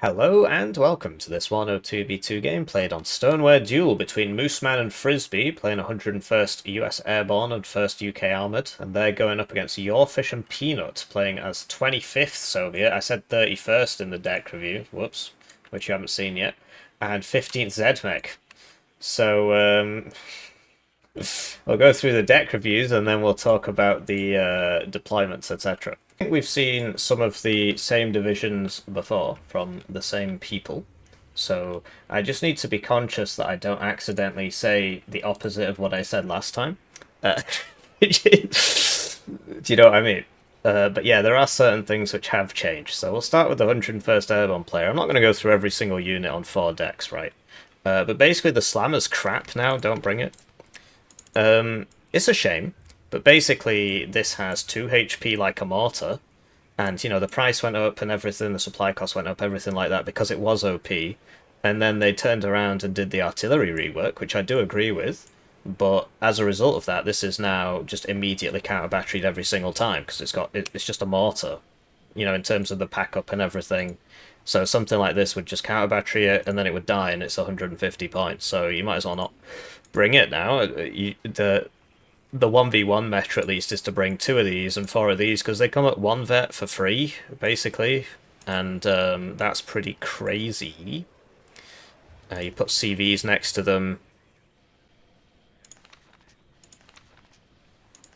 Hello and welcome to this Warno 2v2 game played on Stoneware Duel between MoosMan and Frisbee, playing 101st US Airborne and 1st UK Armoured, and they're going up against YourFish and Peanut, playing as 25th Soviet. I said 31st in the deck review, whoops, which you haven't seen yet, and 15th ZMech. So, we'll go through the deck reviews and then we'll talk about the deployments, etc. I think we've seen some of the same divisions before from the same people, so I just need to be conscious that I don't accidentally say the opposite of what I said last time. Do you know what I mean? But yeah, there are certain things which have changed. So we'll start with the 101st Airborne player. I'm not going to go through every single unit on 4 decks, right? But basically the Slammer's crap now, don't bring it. It's a shame, but basically this has 2 HP like a mortar, and you know the price went up and everything, the supply cost went up, everything like that because it was OP, and then they turned around and did the artillery rework, which I do agree with, but as a result of that, this is now just immediately counter batteried every single time because it's just a mortar, you know, in terms of the pack up and everything. So something like this would just counter battery it, and then it would die, and it's 150 points. So you might as well not bring it now. The 1v1 meta at least is to bring 2 of these and 4 of these because they come at 1 vet for free, basically, and that's pretty crazy. You put CVs next to them.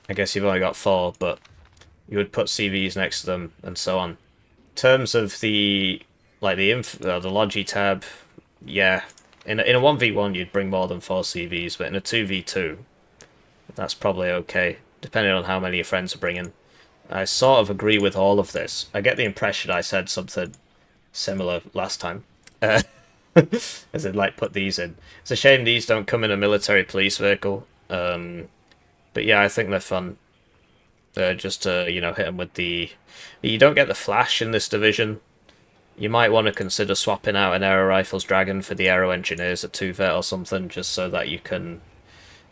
I guess you've only got 4, but you would put CVs next to them and so on. In terms of the Logi tab, yeah, in a 1v1 you'd bring more than 4 CVs, but in a 2v2 that's probably okay, depending on how many your friends are bringing. I sort of agree with all of this. I get the impression I said something similar last time. As in, like, put these in. It's a shame these don't come in a military police vehicle. But yeah, I think they're fun. Just to, you know, hit them with the... You don't get the flash in this division. You might want to consider swapping out an Aero Rifles Dragon for the Aero Engineers at 2 vet or something, just so that you can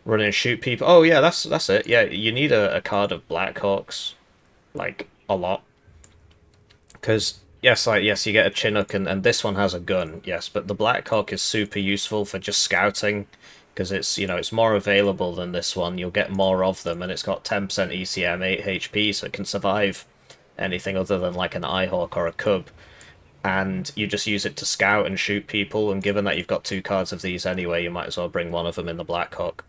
run and shoot people. Oh yeah, that's it. Yeah, you need a card of Blackhawks, like a lot, because yes, you get a Chinook, and this one has a gun, yes, but the Blackhawk is super useful for just scouting, because it's more available than this one. You'll get more of them, and it's got 10% ECM, 8 HP, so it can survive anything other than like an Eyehawk or a Cub. And you just use it to scout and shoot people, and given that you've got 2 cards of these anyway, you might as well bring one of them in the Blackhawk.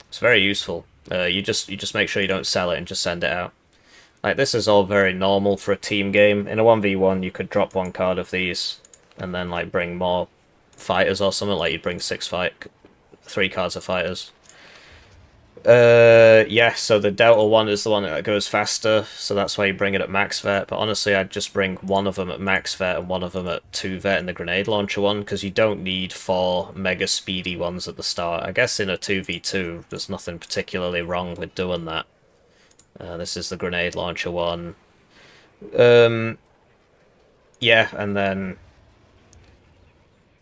It's very useful. You just make sure you don't sell it and just send it out. Like, this is all very normal for a team game. In a 1v1, you could drop 1 card of these, and then like bring more fighters or something. Like, you'd bring 3 cards of fighters. Yeah, so the Delta one is the one that goes faster, so that's why you bring it at max vet, but honestly I'd just bring one of them at max vet and one of them at 2 vet in the grenade launcher one, because you don't need 4 mega speedy ones at the start. I guess in a 2v2 there's nothing particularly wrong with doing that. This is the grenade launcher one. Yeah, and then...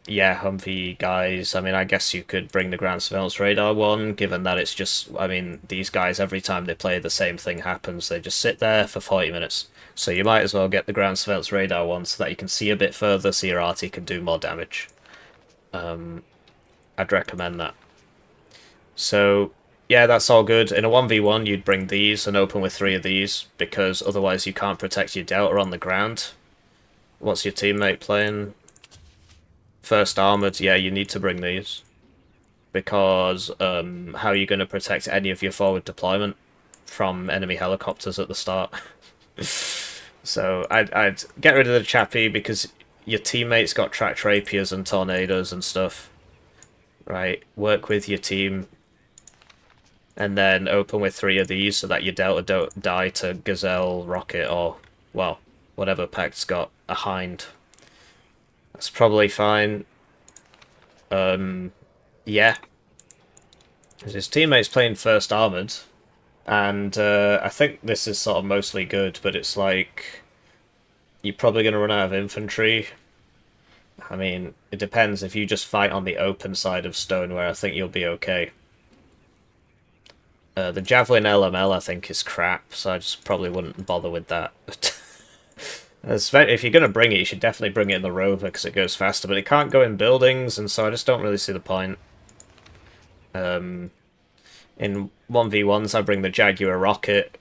Yeah, Humvee guys. I mean, I guess you could bring the ground surveillance radar one, given that it's just... I mean, these guys, every time they play, the same thing happens. They just sit there for 40 minutes. So you might as well get the ground surveillance radar one so that you can see a bit further, so your arty can do more damage. I'd recommend that. So, yeah, that's all good. In a 1v1, you'd bring these and open with 3 of these, because otherwise you can't protect your Delta on the ground. What's your teammate playing? First Armoured, yeah, you need to bring these. Because how are you going to protect any of your forward deployment from enemy helicopters at the start? So I'd get rid of the Chappie, because your teammates got tracked rapiers and tornadoes and stuff. Right, work with your team. And then open with 3 of these so that your Delta don't die to Gazelle, Rocket, or, well, whatever PACT's got a Hind. That's probably fine. Yeah. His teammate's playing First Armoured, and I think this is sort of mostly good, but it's like... You're probably going to run out of infantry. I mean, it depends. If you just fight on the open side of Stoneware, I think you'll be okay. The Javelin LML, I think, is crap, so I just probably wouldn't bother with that. If you're going to bring it, you should definitely bring it in the rover because it goes faster, but it can't go in buildings, and so I just don't really see the point. In 1v1s, I bring the Jaguar rocket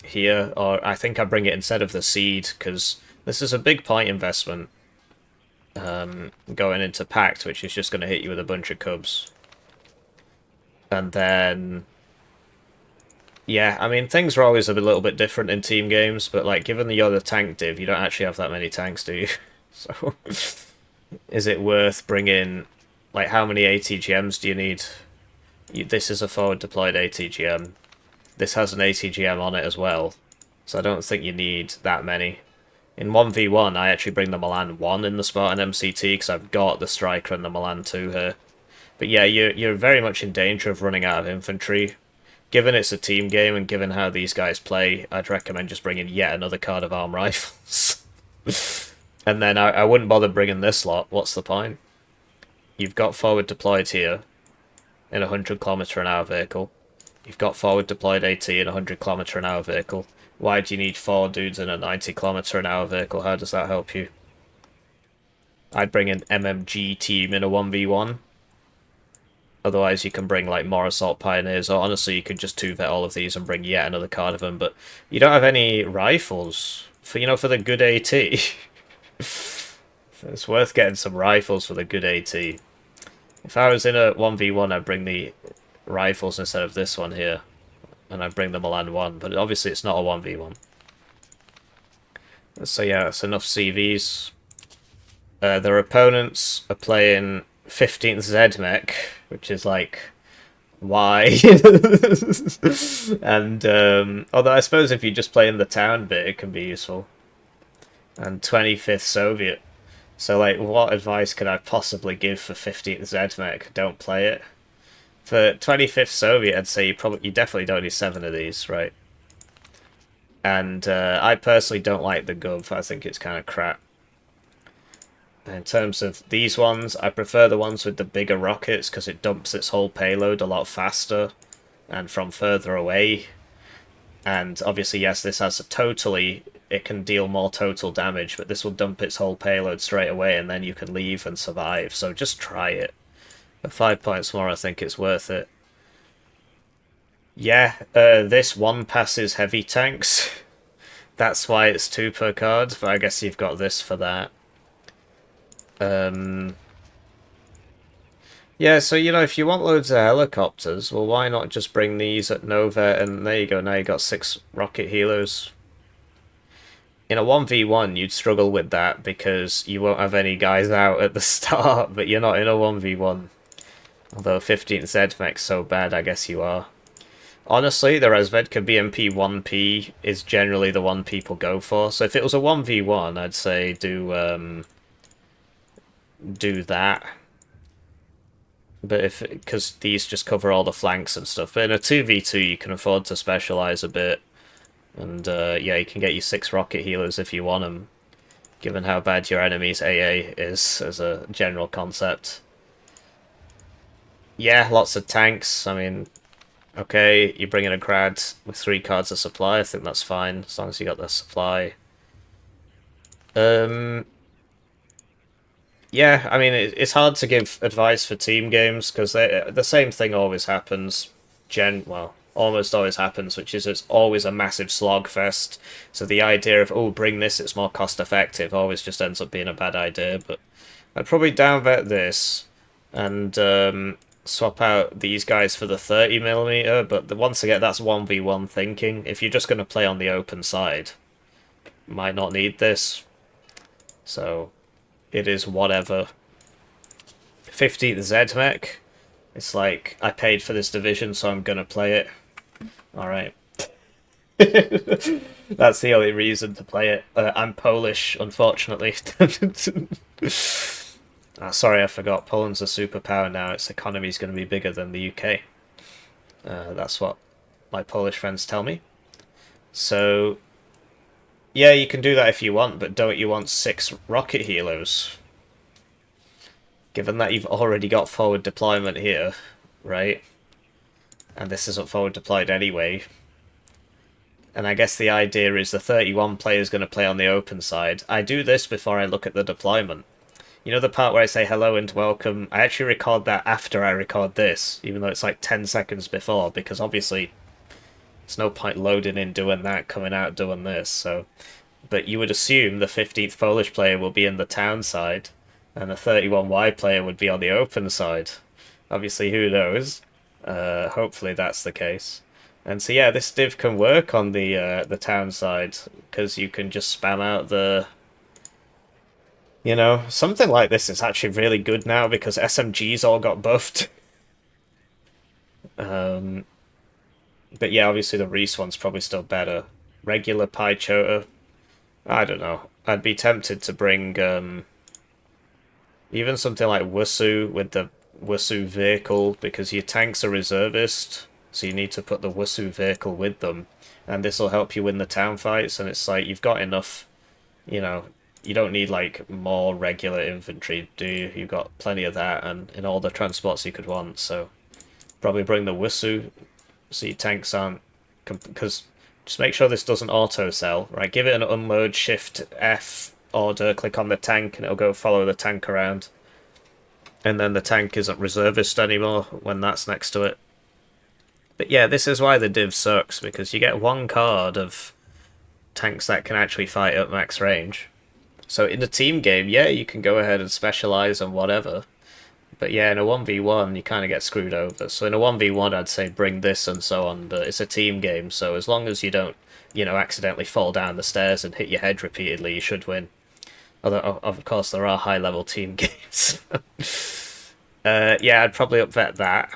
here, or I think I bring it instead of the Seed, because this is a big point investment going into PACT, which is just going to hit you with a bunch of cubs. And then... yeah, I mean, things are always a little bit different in team games, but, like, given that you're the tank div, you don't actually have that many tanks, do you? So, is it worth bringing... like, how many ATGMs do you need? This is a forward-deployed ATGM. This has an ATGM on it as well, so I don't think you need that many. In 1v1, I actually bring the Milan 1 in the Spartan MCT, because I've got the Striker and the Milan 2 here. But yeah, you're very much in danger of running out of infantry. Given it's a team game, and given how these guys play, I'd recommend just bringing yet another card of arm rifles. And then I wouldn't bother bringing this lot. What's the point? You've got forward deployed here in a 100km/h vehicle. You've got forward deployed AT in a 100km/h vehicle. Why do you need 4 dudes in a 90km/h vehicle? How does that help you? I'd bring an MMG team in a 1v1. Otherwise, you can bring like more Assault Pioneers, or honestly, you could just 2-vet all of these and bring yet another card of them. But you don't have any rifles for for the good AT. It's worth getting some rifles for the good AT. If I was in a 1v1, I'd bring the rifles instead of this one here, and I'd bring the Milan 1. But obviously, it's not a 1v1. So yeah, that's enough CVs. Their opponents are playing 15th ZMech, which is like, why? And although I suppose if you just play in the town bit, it can be useful. And 25th Soviet. So like, what advice could I possibly give for 15th ZMech? Don't play it. For 25th Soviet, I'd say you definitely don't need 7 of these, right? And I personally don't like the Gov. I think it's kind of crap. In terms of these ones, I prefer the ones with the bigger rockets because it dumps its whole payload a lot faster and from further away. And obviously, yes, this has it can deal more total damage, but this will dump its whole payload straight away and then you can leave and survive. So just try it. For 5 points more, I think it's worth it. Yeah, this one passes heavy tanks. That's why it's 2 per card, but I guess you've got this for that. Yeah, so, if you want loads of helicopters, well, why not just bring these at Nova, and there you go, now you got 6 rocket helos. In a 1v1, you'd struggle with that, because you won't have any guys out at the start, but you're not in a 1v1. Although 15th ZMech's so bad, I guess you are. Honestly, the Razvedka BMP 1P is generally the one people go for, so if it was a 1v1, I'd say do that. But because these just cover all the flanks and stuff. But in a 2v2 you can afford to specialise a bit. And yeah, you can get you 6 rocket healers if you want them. Given how bad your enemy's AA is as a general concept. Yeah, lots of tanks. I mean, okay, you bring in a grad with 3 cards of supply. I think that's fine, as long as you got the supply. Yeah, I mean, it's hard to give advice for team games, because the same thing always happens. Well, almost always happens, which is it's always a massive slog fest. So the idea of, oh, bring this, it's more cost effective, always just ends up being a bad idea. But I'd probably downvet this, and swap out these guys for the 30mm, but once again, that's 1v1 thinking. If you're just going to play on the open side, might not need this. So it is whatever. 15th ZMech. It's like, I paid for this division, so I'm gonna play it. Alright. That's the only reason to play it. I'm Polish, unfortunately. Sorry, I forgot. Poland's a superpower now. Its economy's going to be bigger than the UK. That's what my Polish friends tell me. So, yeah, you can do that if you want, but don't you want 6 rocket helos? Given that you've already got forward deployment here, right? And this isn't forward deployed anyway. And I guess the idea is the 31 player is going to play on the open side. I do this before I look at the deployment. You know the part where I say hello and welcome? I actually record that after I record this, even though it's like 10 seconds before, because obviously there's no point loading in doing that, coming out doing this, so... But you would assume the 15th Polish player will be in the town side, and the 31Y player would be on the open side. Obviously, who knows? Hopefully that's the case. And so yeah, this div can work on the town side, because you can just spam out the... You know, something like this is actually really good now, because SMGs all got buffed. But yeah, obviously the Reese one's probably still better. Regular Pie Chota, I don't know. I'd be tempted to bring even something like Wusu with the Wusu vehicle, because your tanks are reservist, so you need to put the Wusu vehicle with them, and this will help you win the town fights. And it's like you've got enough, you know, you don't need like more regular infantry, do you? You've got plenty of that, and in all the transports you could want. So probably bring the Wusu, so your tanks aren't, because just make sure this doesn't auto sell, right? Give it an unload, shift F order, click on the tank, and it'll go follow the tank around. And then the tank isn't reservist anymore when that's next to it. But yeah, this is why the div sucks, because you get one card of tanks that can actually fight at max range. So in a team game, yeah, you can go ahead and specialize on whatever. But yeah, in a 1v1, you kind of get screwed over. So in a 1v1, I'd say bring this and so on, but it's a team game, so as long as you don't, you know, accidentally fall down the stairs and hit your head repeatedly, you should win. Although, of course, there are high-level team games. Yeah, I'd probably up-vet that.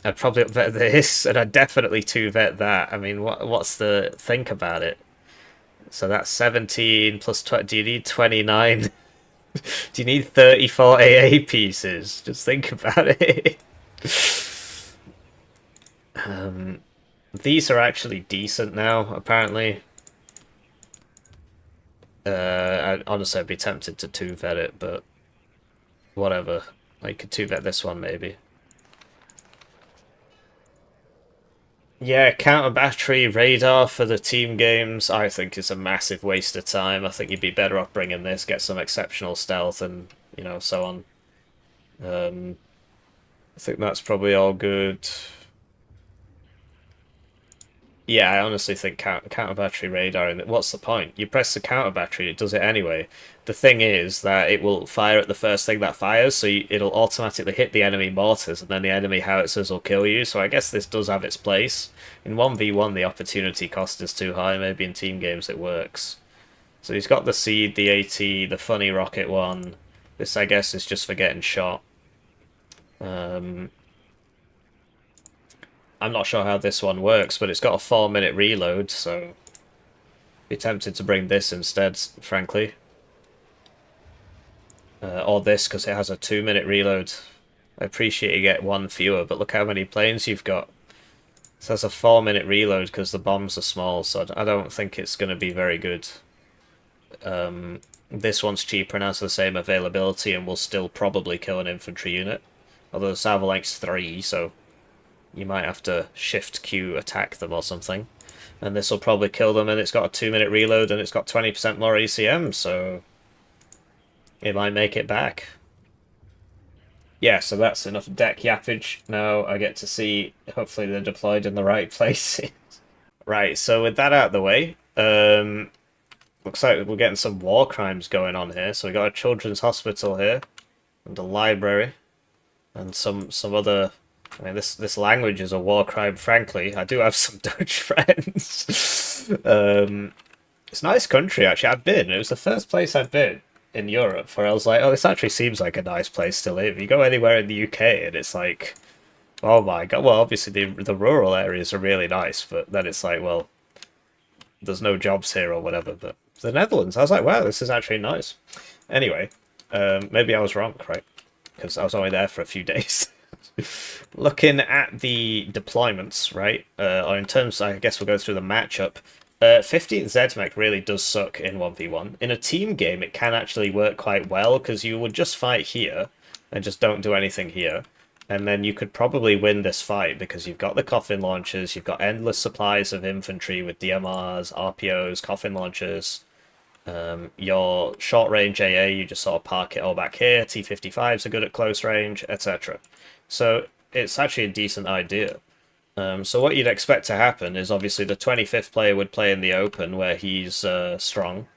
I'd probably up-vet this, and I'd definitely 2-vet that. I mean, what's the... Think about it. So that's 17 plus 20... Do you need 29? Do you need 34 AA pieces? Just think about it. These are actually decent now, apparently. Honestly, I'd be tempted to 2-vet it, but whatever. I could 2-vet this one, maybe. Yeah, counter battery radar for the team games, I think is a massive waste of time. I think you'd be better off bringing this, get some exceptional stealth and, you know, so on. I think that's probably all good. Yeah, I honestly think counter battery radar, and what's the point? You press the counter battery, it does it anyway. The thing is that it will fire at the first thing that fires, so it'll automatically hit the enemy mortars, and then the enemy howitzers will kill you. So I guess this does have its place. In 1v1, the opportunity cost is too high. Maybe in team games it works. So he's got the Seed, the AT, the funny rocket one. This, I guess, is just for getting shot. I'm not sure how this one works, but it's got a 4-minute reload, so be tempted to bring this instead, frankly. Or this, because it has a 2-minute reload. I appreciate you get one fewer, but look how many planes you've got. This has a 4-minute reload because the bombs are small, so I don't think it's going to be very good. This one's cheaper and has the same availability and will still probably kill an infantry unit. Although the salvo length's 3, so you might have to shift Q attack them or something. And this will probably kill them, and it's got a 2-minute reload, and it's got 20% more ACM, so it might make it back. Yeah, so that's enough deck yappage. Now I get to see, hopefully they're deployed in the right places. Right, so with that out of the way, looks like we're getting some war crimes going on here. So we got a children's hospital here, and a library, and some other... I mean, this language is a war crime, frankly. I do have some Dutch friends. It's a nice country, actually. I've been. It was the first place I've been in Europe where I was like, oh, this actually seems like a nice place to live. You go anywhere in the UK and it's like, oh my god. Well, obviously the rural areas are really nice, but then it's like, well, there's no jobs here or whatever. But the Netherlands, I was like, wow, this is actually nice. Anyway, maybe I was wrong, right? Because I was only there for a few days. Looking at the deployments, right, or in terms, I guess we'll go through the matchup. 15th ZMech really does suck in 1v1. In a team game, it can actually work quite well, because you would just fight here, and just don't do anything here. And then you could probably win this fight because you've got the coffin launchers, you've got endless supplies of infantry with DMRs, RPOs, coffin launchers. Your short range AA, you just sort of park it all back here. T-55s are good at close range, etc. So it's actually a decent idea. So what you'd expect to happen is obviously the 25th player would play in the open where he's strong,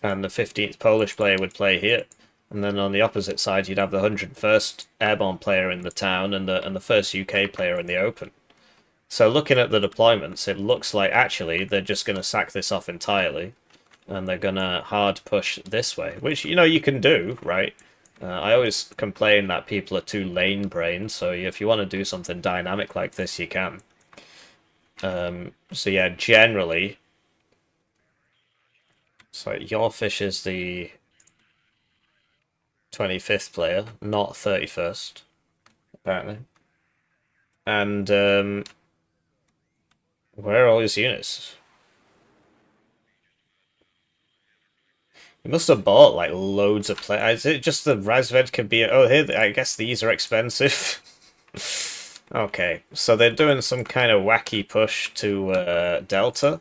and the 15th Polish player would play here. And then on the opposite side, you'd have the 101st Airborne player in the town and the 1st UK player in the open. So looking at the deployments, it looks like actually they're just going to sack this off entirely, and they're going to hard push this way, which, you know, you can do, right? I always complain that people are too lane-brained, so if you want to do something dynamic like this, you can. So yeah, generally... So YourFish is the 25th player, not 31st, apparently. And where are all his units? He must have bought like loads of players. Is it just the Razved can be? Oh, here, I guess these are expensive. Okay, so they're doing some kind of wacky push to Delta.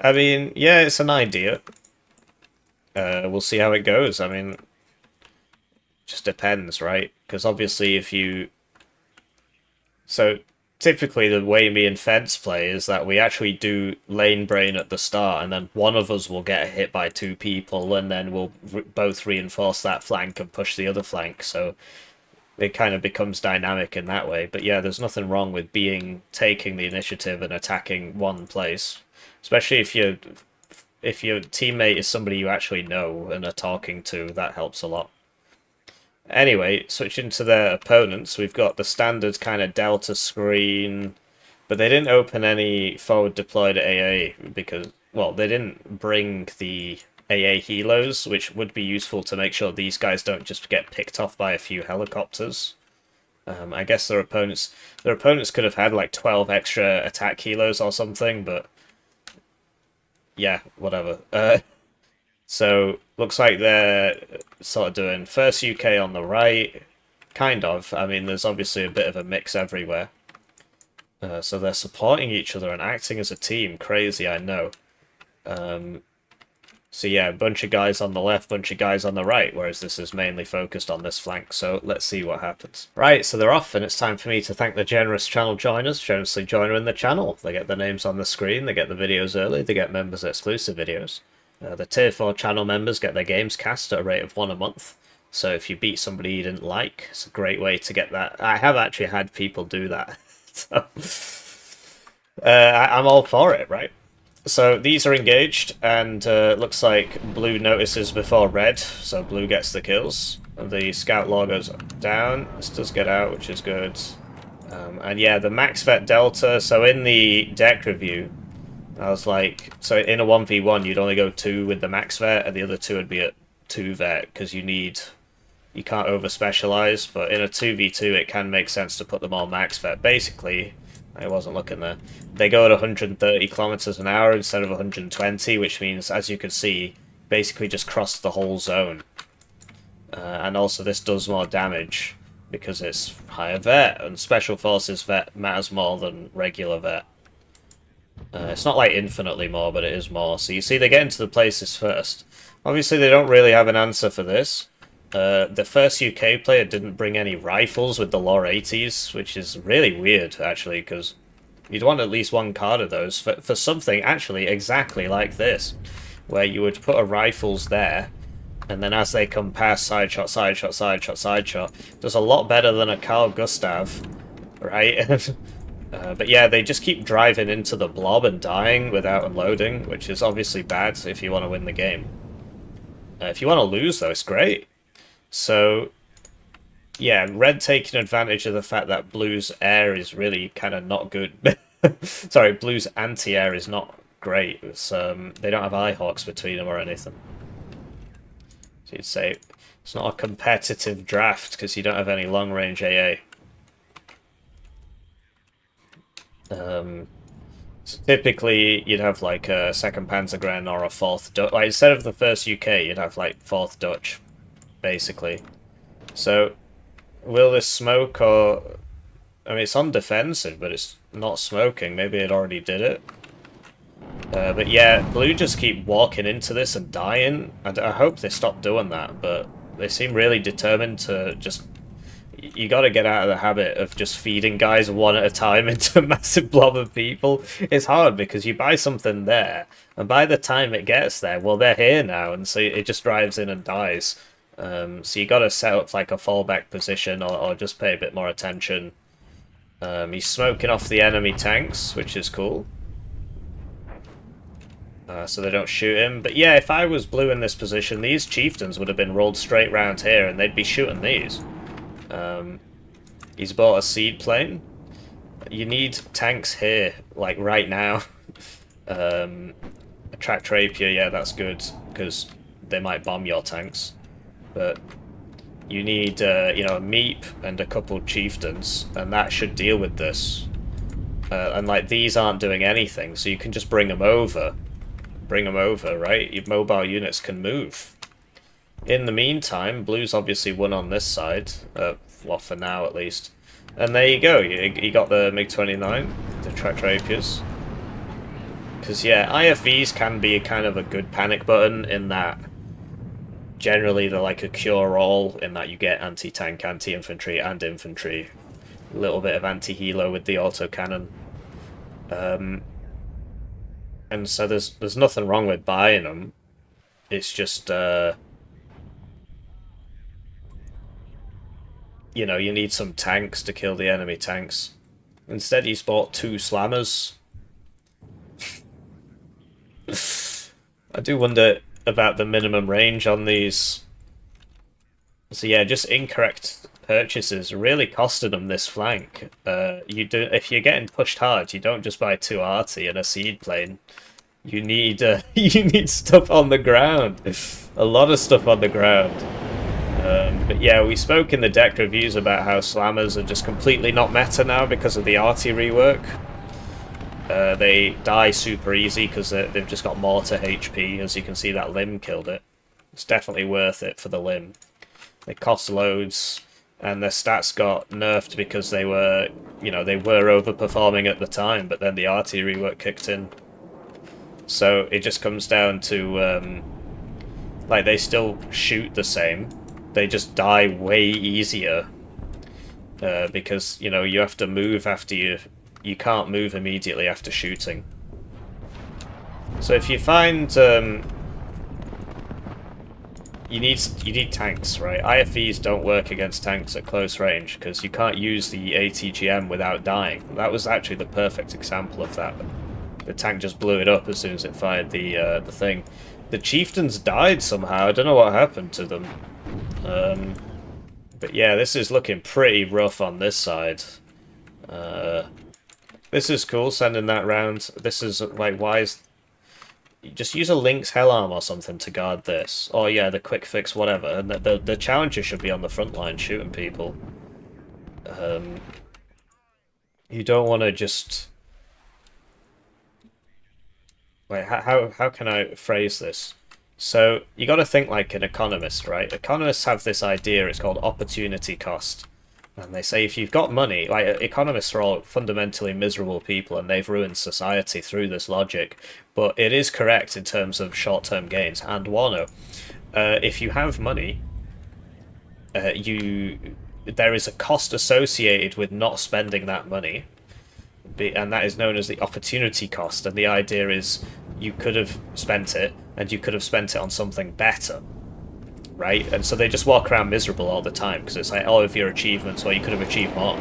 I mean, yeah, it's an idea. We'll see how it goes. I mean, just depends, right? Because obviously if you... So, typically the way me and Feds play is that we actually do lane brain at the start, and then one of us will get hit by two people, and then we'll both reinforce that flank and push the other flank, so it kind of becomes dynamic in that way. But yeah, there's nothing wrong with taking the initiative and attacking one place, especially if your teammate is somebody you actually know and are talking to. That helps a lot. Anyway, switching to their opponents, we've got the standard kind of Delta screen, but they didn't open any forward deployed AA because, well, they didn't bring the AA helos, which would be useful to make sure these guys don't just get picked off by a few helicopters. I guess their opponents could have had like 12 extra attack helos or something, but yeah, whatever. So, looks like they're sort of doing first UK on the right, kind of. I mean, there's obviously a bit of a mix everywhere. So they're supporting each other and acting as a team. Crazy, I know. So yeah, a bunch of guys on the left, bunch of guys on the right, whereas this is mainly focused on this flank, so let's see what happens. Right, so they're off, and it's time for me to thank the generous channel joiners, generously joining the channel. They get their names on the screen, they get the videos early, they get members exclusive videos. The Tier 4 channel members get their games cast at a rate of 1 a month. So if you beat somebody you didn't like, it's a great way to get that. I have actually had people do that. So, I'm all for it, right? So these are engaged, and looks like blue notices before red, so blue gets the kills. The scout log goes down. This does get out, which is good. And yeah, the max vet delta, so in the deck review, I was like, so in a 1v1 you'd only go 2 with the max vet, and the other 2 would be at 2 vet, because you can't over specialize, but in a 2v2 it can make sense to put them all max vet. Basically, I wasn't looking there, they go at 130 kilometers an hour instead of 120, which means, as you can see, basically just cross the whole zone. And also this does more damage because it's higher vet, and special forces vet matters more than regular vet. It's not like infinitely more, but it is more. So you see they get into the places first. Obviously they don't really have an answer for this. The first UK player didn't bring any rifles with the Lore 80s, which is really weird, actually, because you'd want at least one card of those for something actually exactly like this, where you would put a rifles there, and then as they come past, side shot, side shot, side shot, side shot. Does a lot better than a Carl Gustav, right? But yeah, they just keep driving into the blob and dying without unloading, which is obviously bad if you want to win the game. If you want to lose, though, it's great. So, yeah, red taking advantage of the fact that blue's air is really kind of not good. Sorry, blue's anti-air is not great. It's, they don't have eye-hawks between them or anything. So you'd say it's not a competitive draft because you don't have any long-range AA. So typically, you'd have like a 2nd Panzergren or a 4th Dutch. Like, instead of the 1st UK, you'd have like 4th Dutch, basically. So, Will this smoke or... I mean, it's on defensive, but it's not smoking. Maybe it already did it. But yeah, blue just keep walking into this and dying. I hope they stop doing that, but they seem really determined to just... You gotta get out of the habit of just feeding guys one at a time into a massive blob of people. It's hard because you buy something there, and by the time it gets there, well, they're here now, and so it just drives in and dies. So you gotta set up like a fallback position or just pay a bit more attention. He's smoking off the enemy tanks, which is cool. So they don't shoot him. But yeah, if I was blue in this position, these chieftains would have been rolled straight round here, and they'd be shooting these. He's bought a seed plane. You need tanks here, like right now. A tracked rapier, yeah, that's good, because they might bomb your tanks. But you need, you know, a meep and a couple chieftains, and that should deal with this. And like these aren't doing anything, so you can just bring them over. Bring them over, right? Your mobile units can move. In the meantime, blue's obviously won on this side, well, for now at least. And there you go, you got the MiG-29, the tracked rapiers. Because yeah, IFVs can be kind of a good panic button in that generally they're like a cure-all in that you get anti-tank, anti-infantry, and infantry. A little bit of anti-helo with the autocannon. And so there's nothing wrong with buying them. It's just, you know, you need some tanks to kill the enemy tanks. Instead, he's bought 2 slammers. I do wonder about the minimum range on these. So yeah, just incorrect purchases really costed them this flank. If you're getting pushed hard, you don't just buy 2 arty and a seed plane. You need you need stuff on the ground, a lot of stuff on the ground. But yeah, we spoke in the deck reviews about how slammers are just completely not meta now because of the arty rework. They die super easy because they've just got mortar HP. As you can see, that limb killed it. It's definitely worth it for the limb. They cost loads, and their stats got nerfed because they were, you know, they were overperforming at the time, but then the arty rework kicked in. So it just comes down to, like, they still shoot the same. They just die way easier. Because, you know, you have to move after you can't move immediately after shooting. So if you find, you need tanks, right? IFVs don't work against tanks at close range, because you can't use the ATGM without dying. That was actually the perfect example of that. The tank just blew it up as soon as it fired the thing. The chieftains died somehow. I don't know what happened to them. But yeah, this is looking pretty rough on this side. This is cool, sending that round. This is, like, why is... Just use a Lynx Hellarm or something to guard this. Or yeah, the quick fix, whatever. And the challenger should be on the front line shooting people. You don't want to just... Wait, how can I phrase this? So, you got to think like an economist, right? Economists have this idea, it's called opportunity cost. And they say if you've got money, like, economists are all fundamentally miserable people and they've ruined society through this logic. But it is correct in terms of short-term gains. And Warno, if you have money, there is a cost associated with not spending that money. And that is known as the opportunity cost. And the idea is you could have spent it, and you could have spent it on something better. Right? And so they just walk around miserable all the time, because it's like, all of your achievements, well, you could have achieved more.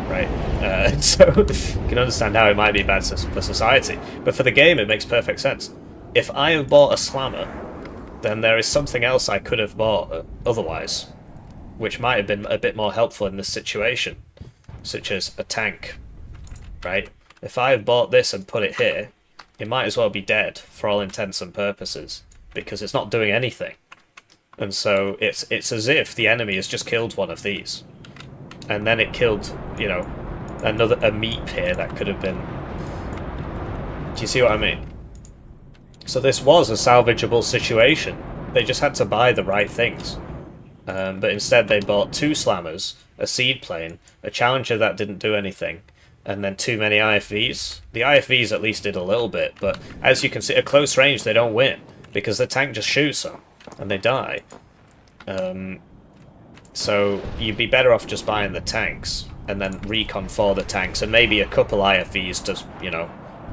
Right? So you can understand how it might be bad for society. But for the game, it makes perfect sense. If I have bought a slammer, then there is something else I could have bought otherwise, which might have been a bit more helpful in this situation, such as a tank. Right? If I have bought this and put it here, it might as well be dead for all intents and purposes, because it's not doing anything. And so it's as if the enemy has just killed one of these. And then it killed, you know, a meep here that could have been... Do you see what I mean? So this was a salvageable situation. They just had to buy the right things. But instead they bought 2 slammers, a seed plane, a challenger that didn't do anything, and then too many IFVs. The IFVs at least did a little bit, but as you can see, at close range they don't win, because the tank just shoots them, and they die. So you'd be better off just buying the tanks, and then recon for the tanks, and maybe a couple IFVs to, you know,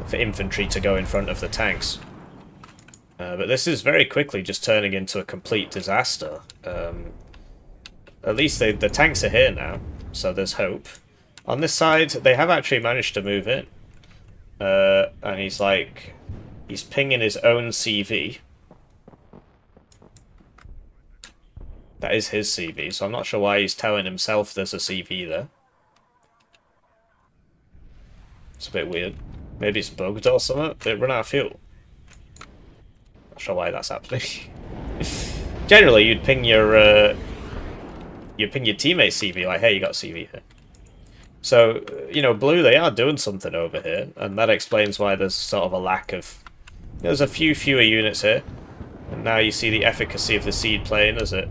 for infantry to go in front of the tanks. But this is very quickly just turning into a complete disaster. At least the tanks are here now, so there's hope. On this side, they have actually managed to move in. And he's pinging his own CV. That is his CV, so I'm not sure why he's telling himself there's a CV there. It's a bit weird. Maybe it's bugged or something. It run out of fuel. Not sure why that's happening. Generally, you'd ping your teammate's CV, like, hey, you got a CV here. So, you know, Blue, they are doing something over here, and that explains why there's sort of a lack of... There's a few fewer units here, and now you see the efficacy of the seed plane, is it?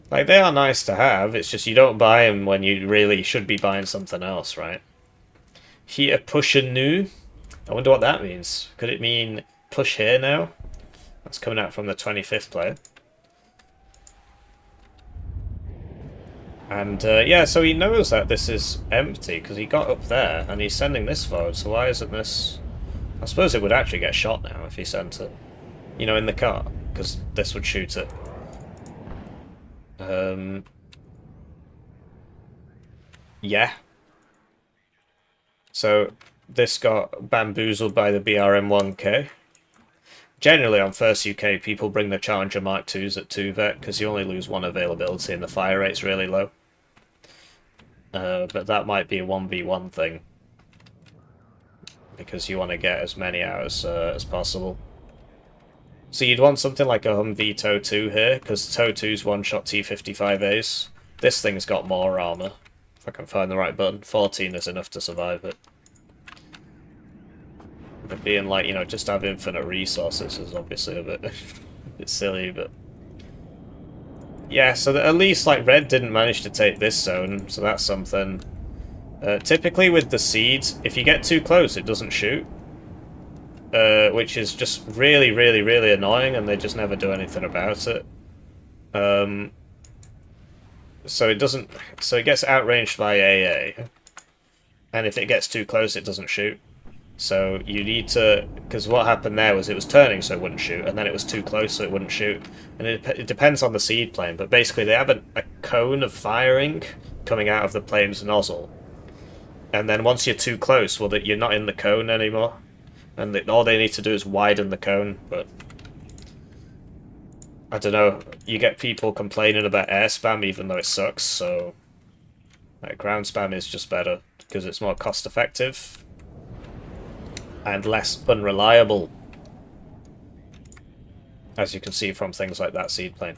Like, they are nice to have, it's just you don't buy them when you really should be buying something else, right? Here, push a new. I wonder what that means. Could it mean push here now? That's coming out from the 25th player. And, yeah, so he knows that this is empty, because he got up there, and he's sending this forward, so why isn't this... I suppose it would actually get shot now if he sent it, you know, in the car, because this would shoot it. Yeah. So, this got bamboozled by the BRM-1K. Generally, on first UK, people bring the Challenger Mark IIs at 2-vet, because you only lose 1 availability and the fire rate's really low. But that might be a 1v1 thing, because you want to get as many out as possible. So you'd want something like a Humvee TOW 2 here, because TOW 2's one-shot T-55As. This thing's got more armor, if I can find the right button. 14 is enough to survive it. But being like, you know, just have infinite resources is obviously a bit, a bit silly, but... Yeah, so at least, like, Red didn't manage to take this zone, so that's something. Typically with the seeds, if you get too close, it doesn't shoot. Which is just really, really, really annoying, and they just never do anything about it. So it doesn't... So it gets outranged by AA. And if it gets too close, it doesn't shoot. So you need to... Because what happened there was it was turning so it wouldn't shoot, and then it was too close so it wouldn't shoot. And it depends on the seed plane, but basically they have a cone of firing coming out of the plane's nozzle. And then once you're too close, well, you're not in the cone anymore. And all they need to do is widen the cone, but... I don't know, you get people complaining about air spam even though it sucks, so... Like, ground spam is just better, because it's more cost effective. And less unreliable, as you can see from things like that seed plane.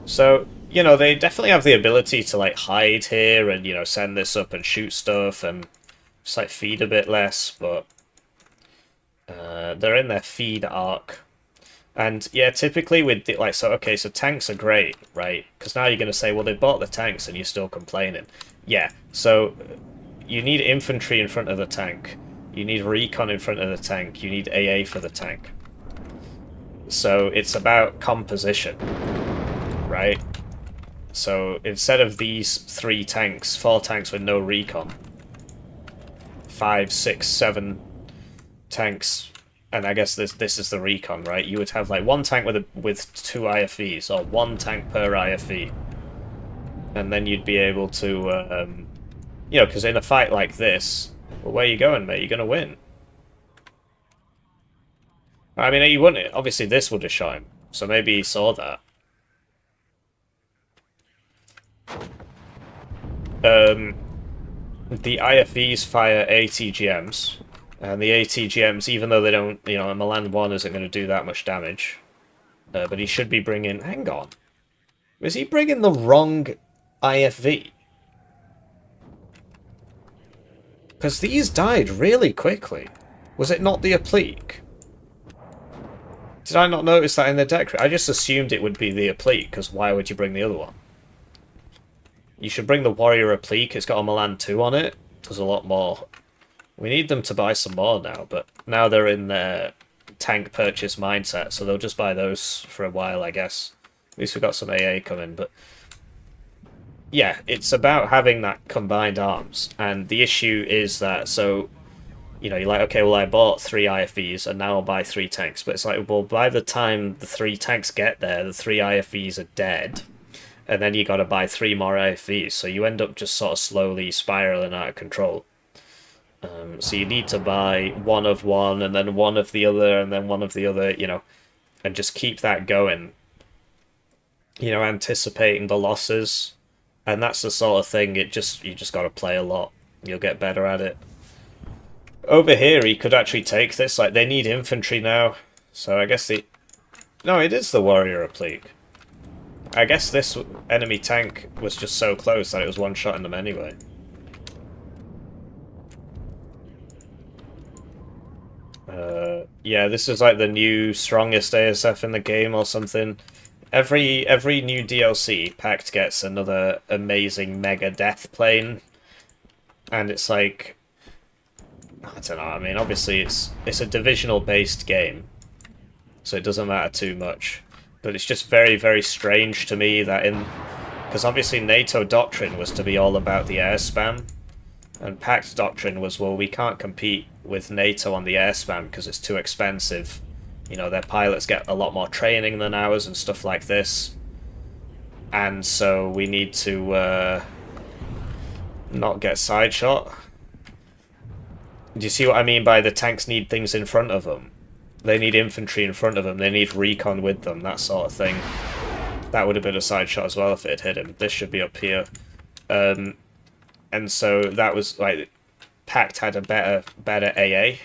So, you know, they definitely have the ability to, like, hide here and, you know, send this up and shoot stuff and just, like, feed a bit less, but they're in their feed arc. And, yeah, typically with, like, so, okay, so tanks are great, right? Because now you're going to say, well, they bought the tanks and you're still complaining. Yeah, so you need infantry in front of the tank. You need recon in front of the tank. You need AA for the tank. So it's about composition, right? So instead of these 3 tanks, 4 tanks with no recon, 5, 6, 7 tanks, and I guess this is the recon, right? You would have like 1 tank with 2 IFVs, or 1 tank per IFV, and then you'd be able to, you know, because in a fight like this. Well, where are you going, mate? You're going to win. I mean, you wouldn't... Obviously, this would have shot him. So maybe he saw that. The IFVs fire ATGMs. And the ATGMs, even though they don't... You know, a Milan 1 isn't going to do that much damage. But he should be bringing... Hang on. Was he bringing the wrong IFV? Because these died really quickly. Was it not the applique? Did I not notice that in the deck? I just assumed it would be the applique, because why would you bring the other one? You should bring the Warrior Replique. It's got a Milan 2 on it. Does a lot more. We need them to buy some more now, but now they're in their tank purchase mindset, so they'll just buy those for a while, I guess. At least we've got some AA coming, but yeah, it's about having that combined arms, and the issue is that, so, you know, you're like, okay, well, I bought 3 IFVs, and now I'll buy 3 tanks, but it's like, well, by the time the 3 tanks get there, the 3 IFVs are dead, and then you gotta buy 3 more IFVs, so you end up just sort of slowly spiraling out of control. So you need to buy one of one, and then one of the other, and then one of the other, you know, and just keep that going. You know, anticipating the losses, and that's the sort of thing. You just got to play a lot. You'll get better at it. Over here, he could actually take this. Like, they need infantry now, so I guess no, it is the Warrior Replique. I guess this enemy tank was just so close that it was one-shotting them anyway. Yeah, this is like the new strongest ASF in the game or something. Every new DLC, PACT gets another amazing mega death plane, and it's like, I don't know. I mean, obviously it's a divisional based game, so it doesn't matter too much. But it's just very, very strange to me that because obviously NATO doctrine was to be all about the air spam. And PACT doctrine was, well, we can't compete with NATO on the air spam because it's too expensive. You know, their pilots get a lot more training than ours and stuff like this. And so we need to not get side shot. Do you see what I mean by the tanks need things in front of them? They need infantry in front of them. They need recon with them, that sort of thing. That would have been a side shot as well if it had hit him. This should be up here. And so that was like, PACT had a better AA,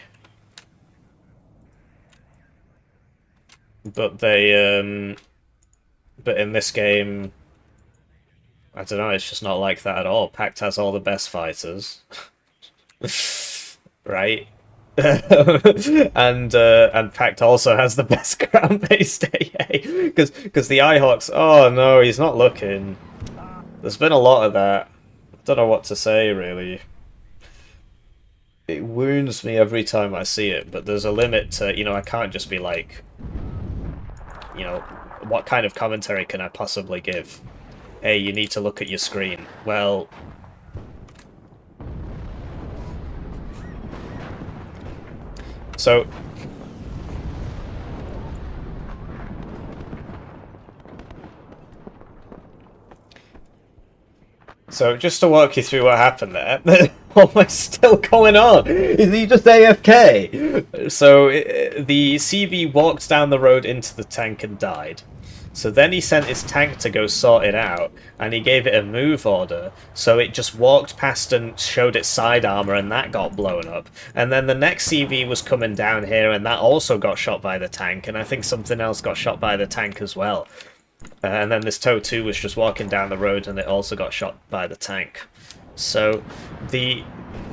but they but in this game, I don't know. It's just not like that at all. PACT has all the best fighters, right? and PACT also has the best ground-based AA because the IHawks. Oh no, he's not looking. There's been a lot of that. I don't know what to say, really. It wounds me every time I see it, but there's a limit to, you know, I can't just be like, you know, what kind of commentary can I possibly give? Hey, you need to look at your screen. Well, so just to walk you through what happened there, what was still going on? Is he just AFK? So the CV walked down the road into the tank and died. So then he sent his tank to go sort it out, and he gave it a move order, so it just walked past and showed its side armor, and that got blown up. And then the next CV was coming down here, and that also got shot by the tank, and I think something else got shot by the tank as well. And then this TOW 2 was just walking down the road, and it also got shot by the tank. So the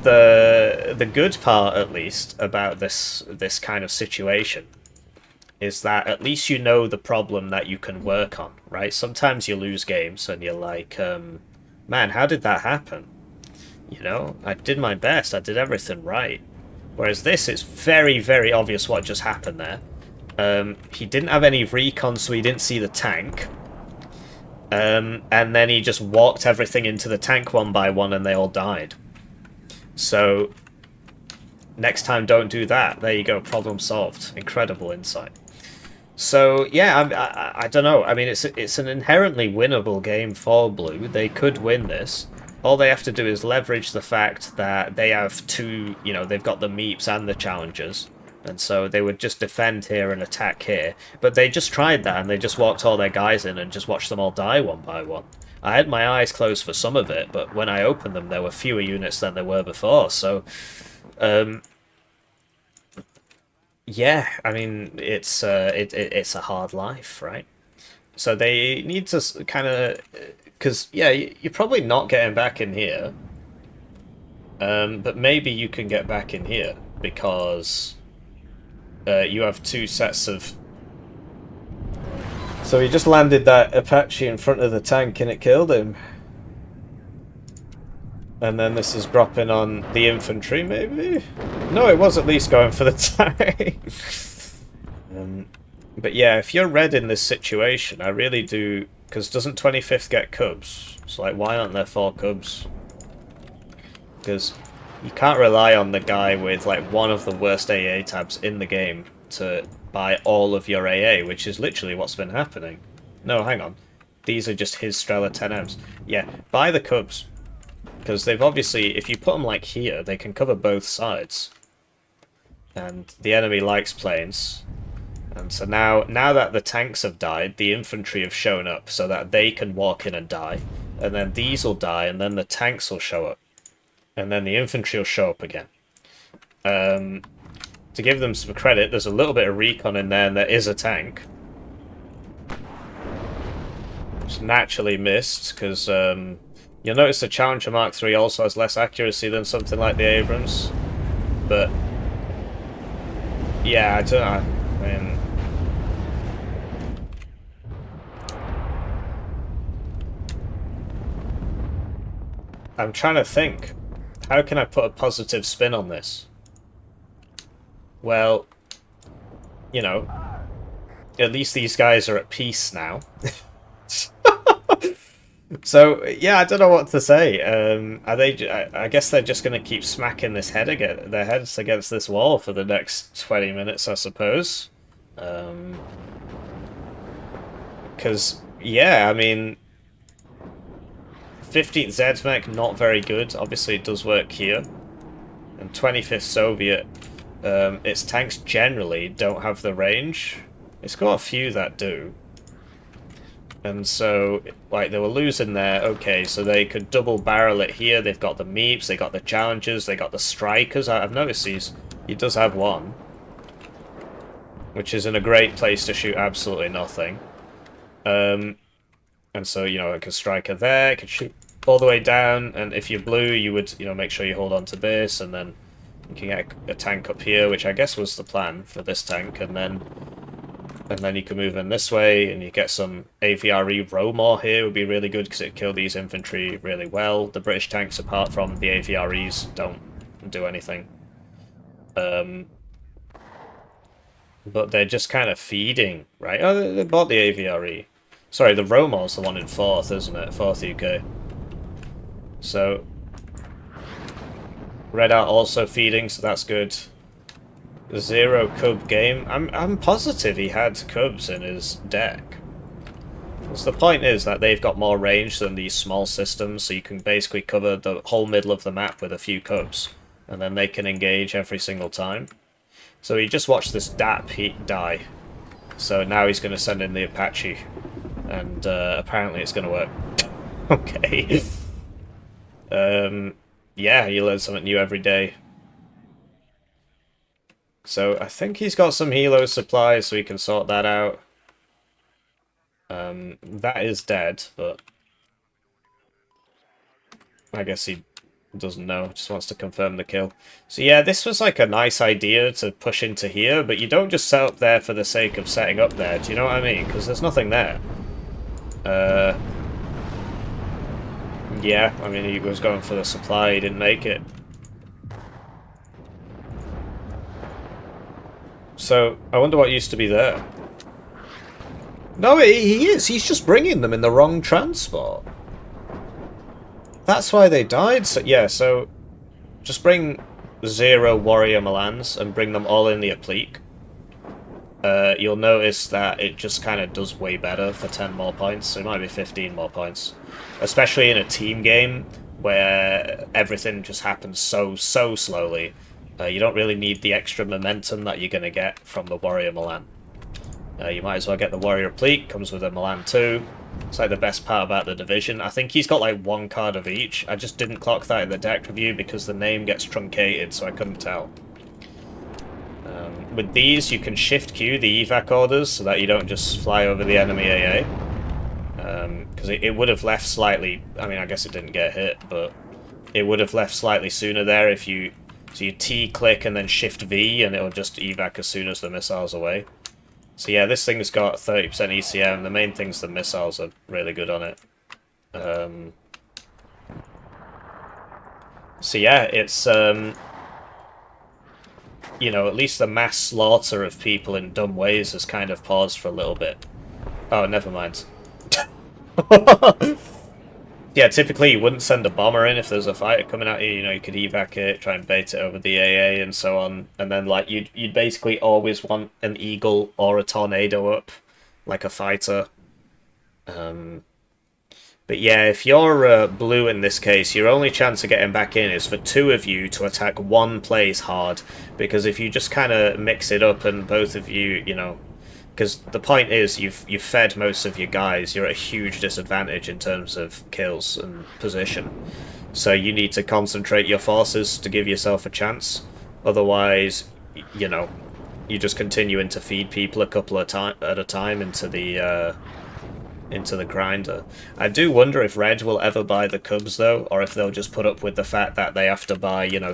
good part, at least, about this kind of situation is that at least you know the problem that you can work on, right? Sometimes you lose games and you're like, man, how did that happen? You know, I did my best, I did everything right. Whereas this, it's very, very obvious what just happened there. He didn't have any recon, so he didn't see the tank. And then he just walked everything into the tank one by one and they all died. So, next time don't do that. There you go, problem solved. Incredible insight. So, yeah, I don't know. I mean, it's an inherently winnable game for Blue. They could win this. All they have to do is leverage the fact that they have two, you know, they've got the Meeps and the Challengers. And so they would just defend here and attack here. But they just tried that, and they just walked all their guys in and just watched them all die one by one. I had my eyes closed for some of it, but when I opened them, there were fewer units than there were before. So, yeah, I mean, it's a hard life, right? So they need to kind of... Because, yeah, you're probably not getting back in here. But maybe you can get back in here, because... you have two sets of... So he just landed that Apache in front of the tank and it killed him. And then this is dropping on the infantry, maybe? No, it was at least going for the tank. But yeah, if you're red in this situation, I really do... Because doesn't 25th get cubs? So, like, why aren't there 4 cubs? Because you can't rely on the guy with, like, one of the worst AA tabs in the game to buy all of your AA, which is literally what's been happening. No, hang on. These are just his Strela 10Ms. Yeah, buy the cubs. Because they've obviously, if you put them, like, here, they can cover both sides. And the enemy likes planes. And so now that the tanks have died, the infantry have shown up so that they can walk in and die. And then these will die, and then the tanks will show up. And then the infantry will show up again. To give them some credit, there's a little bit of recon in there, and there is a tank. It's naturally missed, because you'll notice the Challenger Mark III also has less accuracy than something like the Abrams. But yeah, I don't know. I mean, I'm trying to think. How can I put a positive spin on this? Well, you know, at least these guys are at peace now. So yeah, I don't know what to say. Are they? I guess they're just going to keep smacking their heads against this wall for the next 20 minutes, I suppose. Because yeah, I mean, 15th Zedmech not very good. Obviously, it does work here, and 25th Soviet. Its tanks generally don't have the range. It's got a few that do. And so, like, they were losing there. Okay, so they could double barrel it here. They've got the Meeps, they got the Challengers, they got the Strikers. I've noticed he does have one, which is in a great place to shoot absolutely nothing. And so, you know, like a Striker there, it could shoot all the way down, and if you're blue, you would, you know, make sure you hold on to this, and then you can get a tank up here, which I guess was the plan for this tank, and then you can move in this way, and you get some AVRE Romor here would be really good, because it kill these infantry really well. The British tanks, apart from the AVREs, don't do anything. But they're just kind of feeding, right? Oh, they bought the AVRE. Sorry, the Romor's the one in 4th, isn't it? 4th UK. So, Red Art also feeding, so that's good. 0 cub game. I'm positive he had cubs in his deck. Because the point is that they've got more range than these small systems, so you can basically cover the whole middle of the map with a few cubs, and then they can engage every single time. So he just watched this DAP die. So now he's going to send in the Apache, and apparently it's going to work. Okay. Yeah, you learn something new every day. So I think he's got some helo supplies, so we can sort that out. That is dead, but I guess he doesn't know, just wants to confirm the kill. So yeah, this was like a nice idea to push into here, but you don't just set up there for the sake of setting up there, do you know what I mean? Because there's nothing there. Yeah, I mean, he was going for the supply, he didn't make it. So, I wonder what used to be there. No, he is. He's just bringing them in the wrong transport. That's why they died. So, yeah, so just bring 0 warrior Milans and bring them all in the applique. You'll notice that it just kind of does way better for 10 more points. It might be 15 more points. Especially in a team game where everything just happens so slowly. You don't really need the extra momentum that you're going to get from the Warrior Milan. You might as well get the Warrior Applique, comes with a Milan too. It's like the best part about the division. I think he's got like 1 card of each. I just didn't clock that in the deck review because the name gets truncated, so I couldn't tell. With these, you can shift queue the evac orders so that you don't just fly over the enemy AA. Because it would have left slightly... I mean, I guess it didn't get hit, but it would have left slightly sooner there if you... So you T-click and then Shift V, and it'll just evac as soon as the missile's away. So yeah, this thing's got 30% ECM. The main thing's the missiles are really good on it. So yeah, it's you know, at least the mass slaughter of people in dumb ways has kind of paused for a little bit. Oh, never mind. Yeah, typically you wouldn't send a bomber in if there's a fighter coming at you. You know, you could evac it, try and bait it over the AA and so on. And then, like, you'd basically always want an Eagle or a Tornado up, like a fighter. But yeah, if you're blue in this case, your only chance of getting back in is for two of you to attack one place hard. Because if you just kind of mix it up and both of you, you know... Because the point is, you've fed most of your guys, you're at a huge disadvantage in terms of kills and position. So you need to concentrate your forces to give yourself a chance. Otherwise, you know, you just continuing to feed people a couple of times at a time into the grinder. I do wonder if Red will ever buy the Cubs, though, or if they'll just put up with the fact that they have to buy, you know,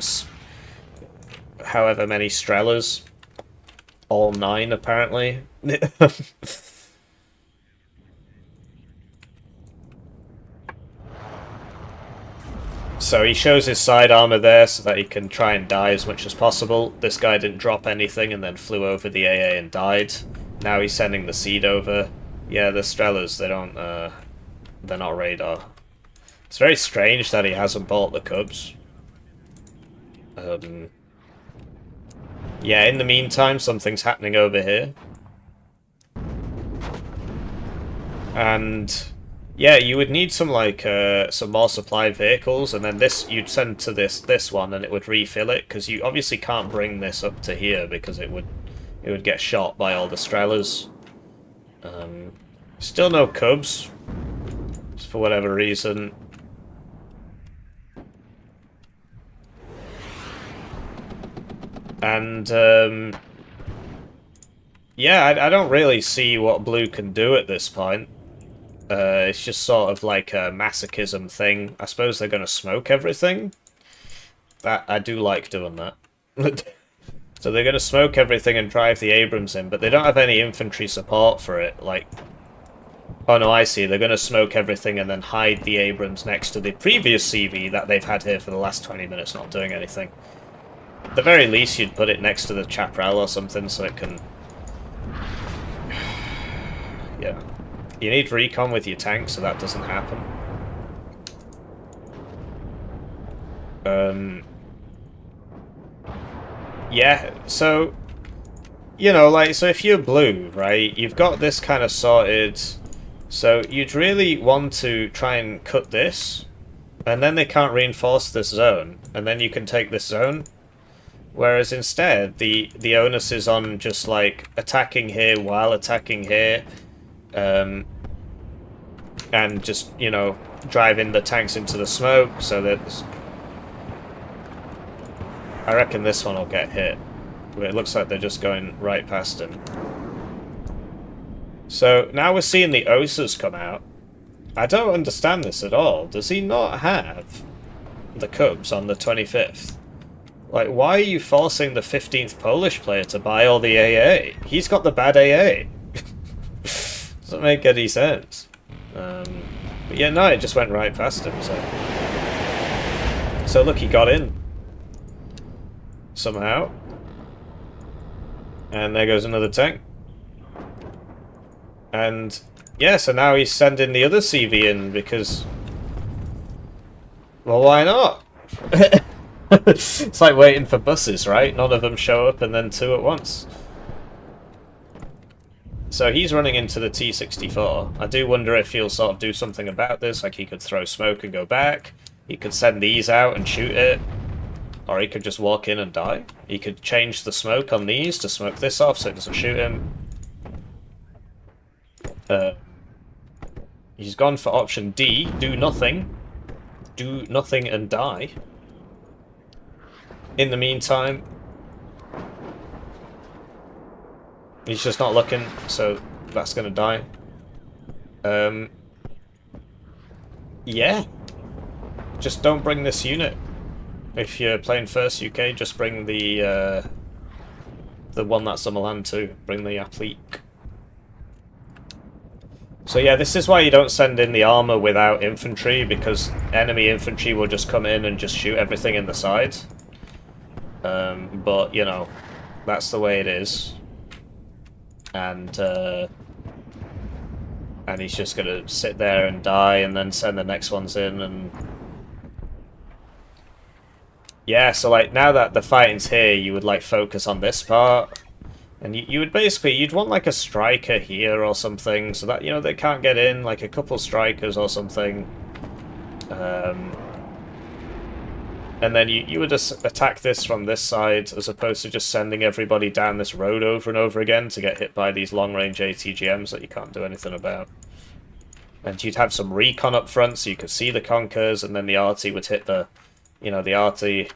however many Strellas. All 9, apparently. So he shows his side armor there so that he can try and die as much as possible. This guy didn't drop anything and then flew over the AA and died. Now he's sending the seed over. Yeah, the Strellas, they don't, they're not radar. It's very strange that he hasn't bought the Cubs. Yeah, in the meantime, something's happening over here. And yeah, you would need some like some more supply vehicles, and then this you'd send to this one, and it would refill it because you obviously can't bring this up to here because it would get shot by all the Strellas. Still no Cubs, just for whatever reason. And yeah, I don't really see what blue can do at this point. It's just sort of like a masochism thing. I suppose they're going to smoke everything. That I do like doing that. So they're going to smoke everything and drive the Abrams in, but they don't have any infantry support for it. Like, oh no, I see. They're going to smoke everything and then hide the Abrams next to the previous CV that they've had here for the last 20 minutes not doing anything. At the very least, you'd put it next to the Chaparral or something so it can... Yeah. You need recon with your tank so that doesn't happen. Yeah, so... You know, like, so if you're blue, right, you've got this kind of sorted... So you'd really want to try and cut this, and then they can't reinforce this zone, and then you can take this zone. Whereas instead, the onus is on just, like, attacking here while attacking here, and just, you know, driving the tanks into the smoke so that... I reckon this one will get hit. But it looks like they're just going right past him. So, now we're seeing the OSAs come out. I don't understand this at all. Does he not have the Cubs on the 25th? Like, why are you forcing the 15th Polish player to buy all the AA? He's got the bad AA. Doesn't make any sense. But yeah, no, it just went right past him, so look, he got in. Somehow. And there goes another tank. And, yeah, so now he's sending the other CV in because... Well, why not? It's like waiting for buses, right? None of them show up and then 2 at once. So he's running into the T-64. I do wonder if he'll sort of do something about this, like he could throw smoke and go back. He could send these out and shoot it. Or he could just walk in and die. He could change the smoke on these to smoke this off so it doesn't shoot him. He's gone for option D, do nothing. Do nothing and die. In the meantime, he's just not looking, so that's gonna die. Yeah. Just don't bring this unit. If you're playing first UK, just bring the one that's on the land too. Bring the applique. So yeah, this is why you don't send in the armor without infantry, because enemy infantry will just come in and just shoot everything in the side. But, you know, that's the way it is. And he's just gonna sit there and die and then send the next ones in, and... Yeah, so like, now that the fighting's here, you would like focus on this part. And you would basically, you'd want like a striker here or something, so that, you know, they can't get in, like a couple strikers or something. And then you would just attack this from this side, as opposed to just sending everybody down this road over and over again to get hit by these long-range ATGMs that you can't do anything about. And you'd have some recon up front, so you could see the conkers, and then the RT would hit the, you know, the RT...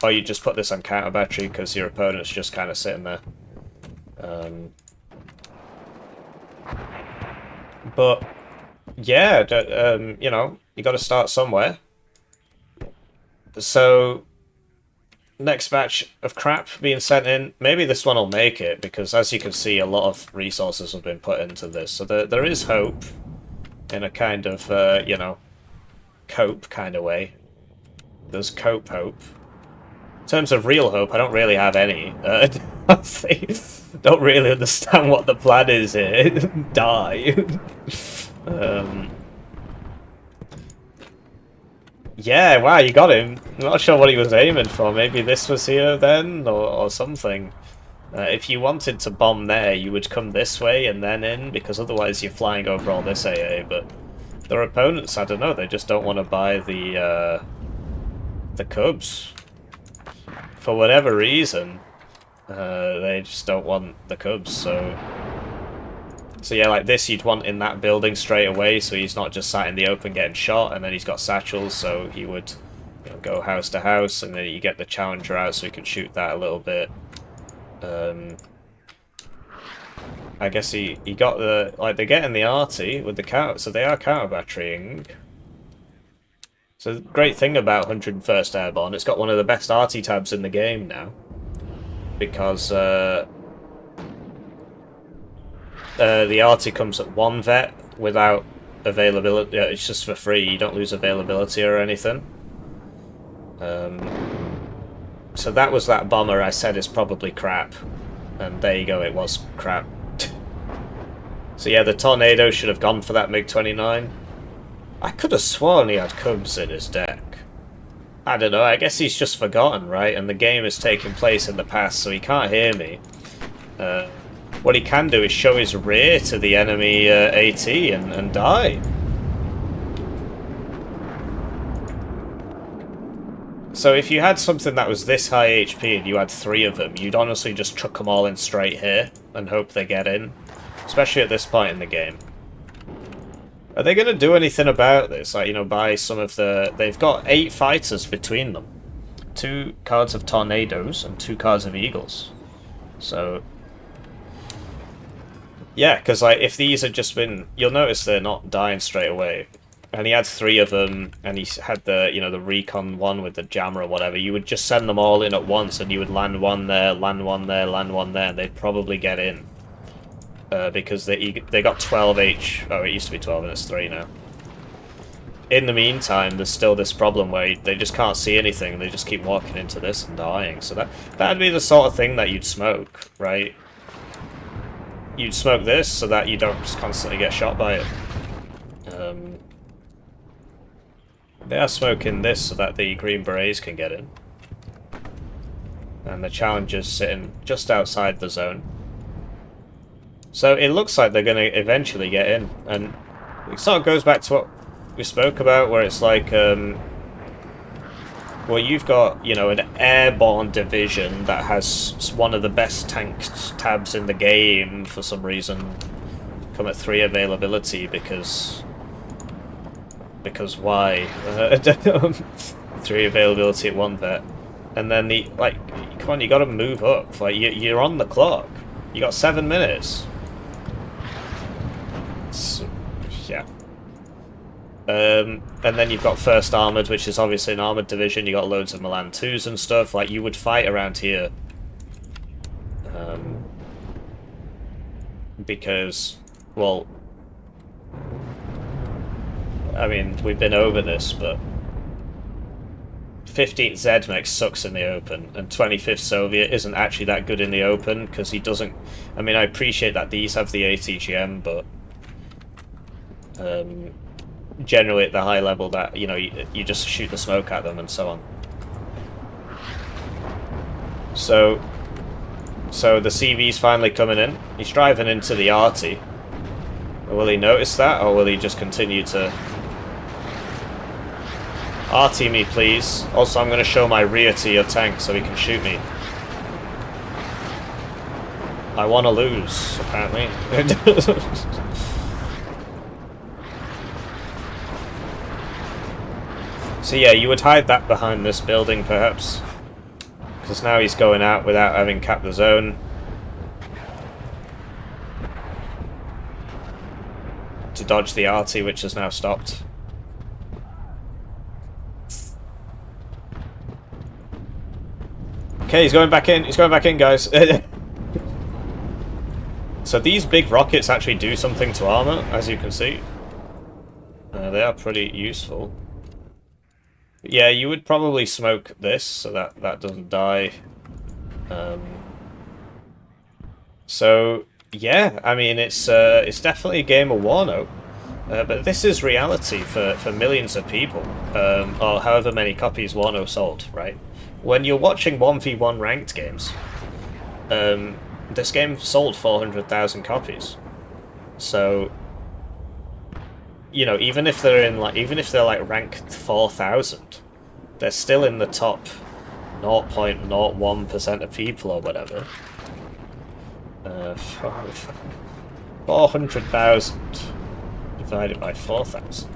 Or you just put this on counter battery, because your opponent's just kind of sitting there. But yeah, you know, you got to start somewhere. So next batch of crap being sent in. Maybe this one will make it, because as you can see, a lot of resources have been put into this. So there is hope in a kind of, you know, cope kind of way. There's cope hope. In terms of real hope, I don't really have any. I don't really understand what the plan is here. Die. Yeah, wow, you got him. I'm not sure what he was aiming for. Maybe this was here then, or something. If you wanted to bomb there, you would come this way and then in, because otherwise you're flying over all this AA, but their opponents, I don't know, they just don't want to buy the Cubs. For whatever reason, they just don't want the Cubs, so yeah, like this you'd want in that building straight away, so he's not just sat in the open getting shot, and then he's got satchels, so he would, you know, go house to house, and then you get the Challenger out so he can shoot that a little bit. I guess he got the, like, they're getting the arty with the counter, so they are counter batterying. So the great thing about 101st Airborne, it's got one of the best arty tabs in the game now, because the arty comes at 1 vet without availability. It's just for free. You don't lose availability or anything. So that was that bomber I said is probably crap, and there you go. It was crap. So yeah, the Tornado should have gone for that MiG-29. I could have sworn he had Cubs in his deck. I don't know, I guess he's just forgotten, right? And the game is taking place in the past, so he can't hear me. What he can do is show his rear to the enemy AT and die. So if you had something that was this high HP and you had 3 of them, you'd honestly just chuck them all in straight here and hope they get in. Especially at this point in the game. Are they going to do anything about this? Like, you know, buy some of the... They've got 8 fighters between them. 2 cards of Tornadoes and 2 cards of Eagles. So... Yeah, because like, if these had just been... You'll notice they're not dying straight away. And he had 3 of them, and he had the, you know, the recon one with the jammer or whatever. You would just send them all in at once, and you would land one there, land one there, land one there, and they'd probably get in. Because they got 12 H... Oh, it used to be 12 and it's 3 now. In the meantime, there's still this problem where they just can't see anything. They just keep walking into this and dying. So that'd be the sort of thing that you'd smoke, right? You'd smoke this so that you don't just constantly get shot by it. They are smoking this so that the Green Berets can get in. And the Challenger's sitting just outside the zone. So it looks like they're going to eventually get in, and it sort of goes back to what we spoke about, where it's like, well, you've got, you know, an airborne division that has one of the best tanked tabs in the game for some reason, come at 3 availability because why? 3 availability at 1 vet, and then the, like, come on, you got to move up, like, you're on the clock, you got 7 minutes. So, yeah. And then you've got 1st Armoured, which is obviously an armoured division. You got loads of Milan 2s and stuff. Like, you would fight around here. Because, well, I mean, we've been over this, but 15th ZMech sucks in the open, and 25th Soviet isn't actually that good in the open, because he doesn't... I mean, I appreciate that these have the ATGM, but... generally at the high level that, you know, you just shoot the smoke at them and so on. So the CV's finally coming in. He's driving into the arty. Will he notice that, or will he just continue to... arty me, please. Also, I'm going to show my rear to your tank so he can shoot me. I want to lose, apparently. So yeah, you would hide that behind this building, perhaps. Because now he's going out without having capped the zone. To dodge the arty, which has now stopped. Okay, he's going back in. He's going back in, guys. So these big rockets actually do something to armor, as you can see. They are pretty useful. Yeah, you would probably smoke this so that doesn't die. So yeah, I mean it's definitely a game of Warno, but this is reality for millions of people, or however many copies Warno sold. Right, when you're watching 1v1 ranked games, this game sold 400,000 copies. So, you know, even if they're like ranked 4,000, they're still in the top 0.01% of people or whatever. 400,000 divided by 4,000.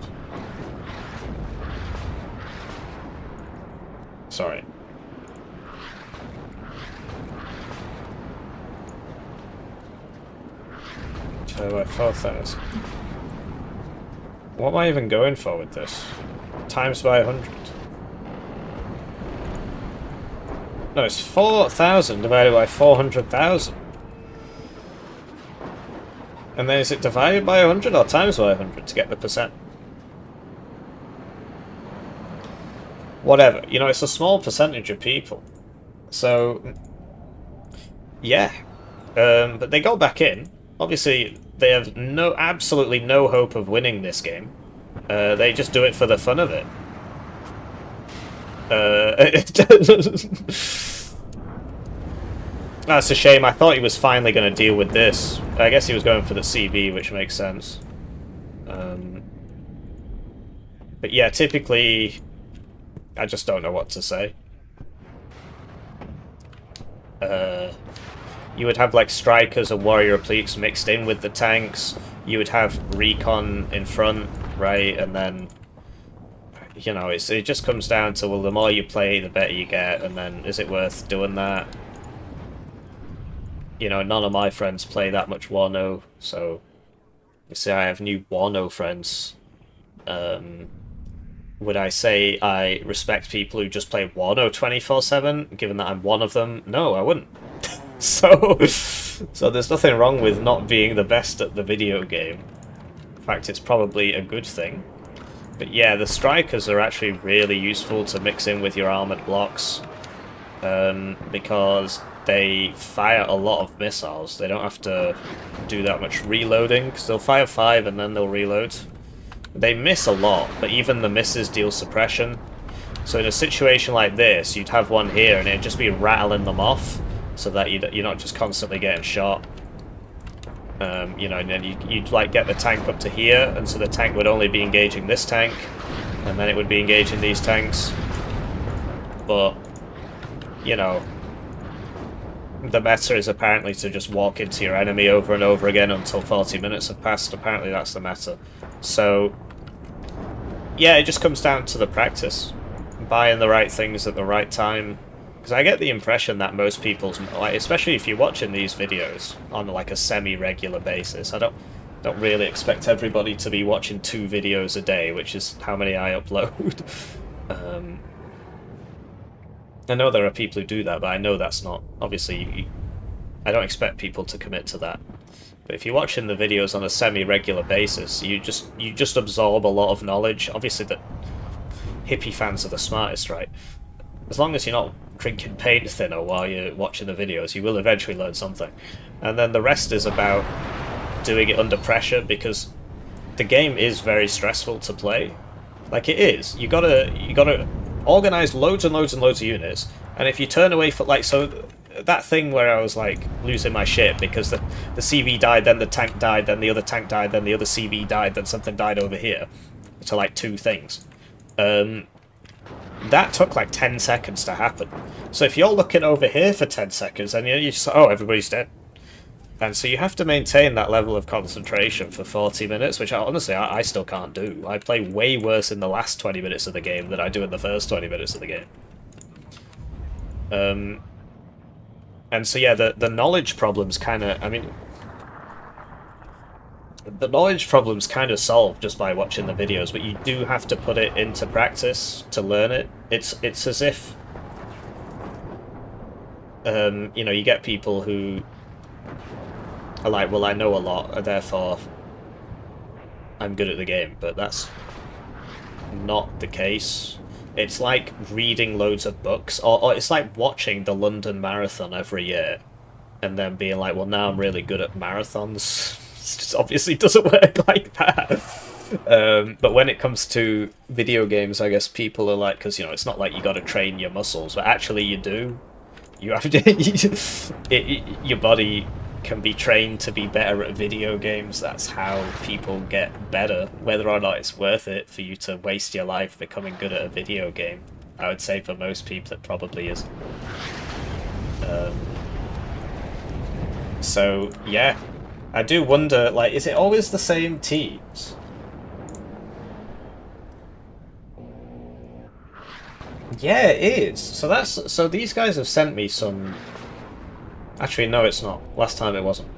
Sorry. Divided by 4,000. What am I even going for with this? Times by 100. No, it's 4,000 divided by 400,000. And then is it divided by 100 or times by 100 to get the percent? Whatever. You know, it's a small percentage of people. So, yeah. But they go back in. Obviously, they have absolutely no hope of winning this game. They just do it for the fun of it. That's a shame. I thought he was finally going to deal with this. I guess he was going for the CV, which makes sense. But yeah, typically, I just don't know what to say. You would have like strikers and warrior repliques mixed in with the tanks. You would have recon in front, right? And then, you know, it just comes down to, well, the more you play, the better you get. And then, is it worth doing that? You know, none of my friends play that much Warno, so you see, I have new Warno friends. Would I say I respect people who just play Warno 24/7, given that I'm one of them? No, I wouldn't. So there's nothing wrong with not being the best at the video game. In fact, it's probably a good thing. But yeah, the strikers are actually really useful to mix in with your armoured blocks, because they fire a lot of missiles. They don't have to do that much reloading, because they'll fire 5 and then they'll reload. They miss a lot, but even the misses deal suppression. So in a situation like this, you'd have one here and it'd just be rattling them off, so that you're not just constantly getting shot. You know, and then you'd like get the tank up to here, and so the tank would only be engaging this tank, and then it would be engaging these tanks. But, you know, the meta is apparently to just walk into your enemy over and over again until 40 minutes have passed. Apparently that's the meta. So, yeah, it just comes down to the practice. Buying the right things at the right time. Because I get the impression that most people's, like, especially if you're watching these videos on like a semi-regular basis, I don't really expect everybody to be watching 2 videos a day, which is how many I upload. I know there are people who do that, but I know that's not, obviously, I don't expect people to commit to that. But if you're watching the videos on a semi-regular basis, you just absorb a lot of knowledge. Obviously, the Hippie fans are the smartest, right? As long as you're not drinking paint thinner while you're watching the videos, you will eventually learn something. And then the rest is about doing it under pressure, because the game is very stressful to play. Like, it is. You gotta organize loads and loads and loads of units, and if you turn away for, like, so that thing where I was like losing my shit because the CV died, then the tank died, then the other tank died, then the other CV died, then something died over here, to like two things. That took like 10 seconds to happen. So if you're looking over here for 10 seconds, and you just, oh, everybody's dead. And so you have to maintain that level of concentration for 40 minutes, which honestly I still can't do. I play way worse in the last 20 minutes of the game than I do in the first 20 minutes of the game. And so yeah, the knowledge problems kind of, I mean, the knowledge problem's kind of solved just by watching the videos, but you do have to put it into practice to learn it. It's as if, you know, you get people who are like, well, I know a lot, therefore I'm good at the game, but that's not the case. It's like reading loads of books, or it's like watching the London Marathon every year, and then being like, well, now I'm really good at marathons. It just obviously doesn't work like that. But when it comes to video games, I guess people are like, because, you know, it's not like you got to train your muscles, but actually you do. You have to. Your body can be trained to be better at video games. That's how people get better. Whether or not it's worth it for you to waste your life becoming good at a video game, I would say for most people it probably isn't. So yeah, I do wonder, like, is it always the same teams? Yeah, it is. So these guys have sent me some. Actually, no, it's not. Last time it wasn't.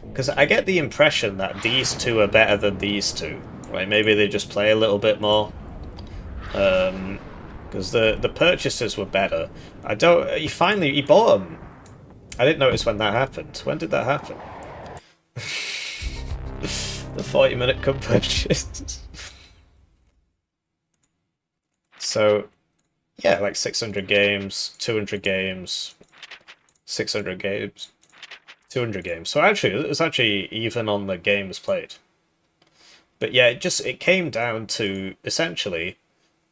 Because I get the impression that these two are better than these two. Right? Maybe they just play a little bit more. Because the purchases were better. I don't. He bought them. I didn't notice when that happened. When did that happen? The 40-minute cup purchase. So, yeah, like 600 games, 200 games, 600 games, 200 games. So actually, it's actually even on the games played. But yeah, it came down to, essentially,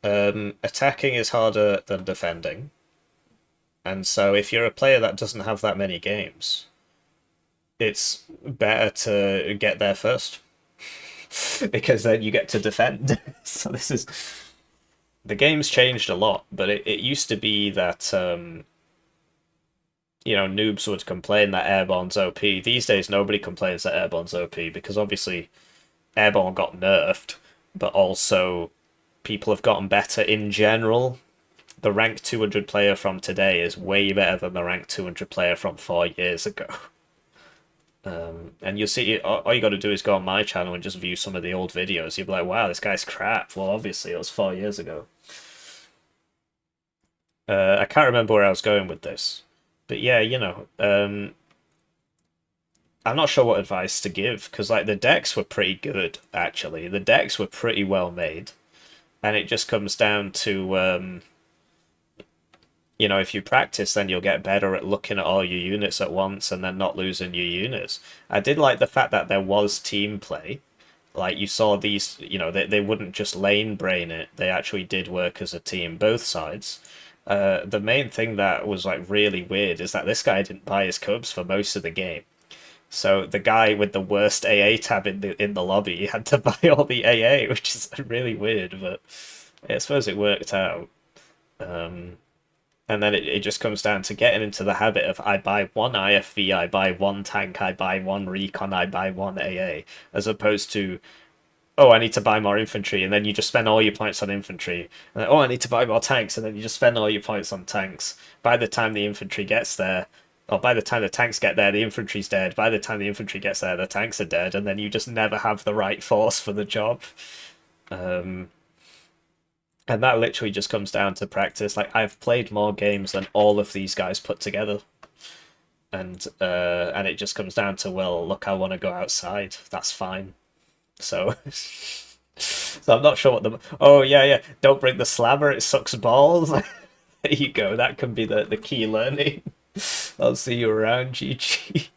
attacking is harder than defending. And so if you're a player that doesn't have that many games, it's better to get there first. Because then you get to defend. So this is... The game's changed a lot, but it used to be that, you know, noobs would complain that Airborne's OP. These days, nobody complains that Airborne's OP, because obviously Airborne got nerfed, but also people have gotten better in general. The rank 200 player from today is way better than the rank 200 player from 4 years ago. And you'll see, all you got to do is go on my channel and just view some of the old videos. You'll be like, wow, this guy's crap. Well, obviously, it was 4 years ago. I can't remember where I was going with this. But yeah, you know, I'm not sure what advice to give, because, like, the decks were pretty good, actually. The decks were pretty well made. And it just comes down to, you know, if you practice, then you'll get better at looking at all your units at once and then not losing your units. I did like the fact that there was team play. Like, you saw these, you know, they wouldn't just lane brain it. They actually did work as a team, both sides. The main thing that was, like, really weird is that this guy didn't buy his cubs for most of the game. So the guy with the worst AA tab in the lobby had to buy all the AA, which is really weird, but I suppose it worked out. And then it just comes down to getting into the habit of, I buy one IFV, I buy one tank, I buy one recon, I buy one AA, as opposed to, oh, I need to buy more infantry, and then you just spend all your points on infantry. And then, oh, I need to buy more tanks, and then you just spend all your points on tanks. By the time the infantry gets there, or by the time the tanks get there, the infantry's dead. By the time the infantry gets there, the tanks are dead, and then you just never have the right force for the job. And that literally just comes down to practice. Like, I've played more games than all of these guys put together. and it just comes down to, well, look, I want to go outside. That's fine. So, so I'm not sure what the. Oh yeah, don't bring the slammer. It sucks balls. There you go. That can be the key learning. I'll see you around, GG.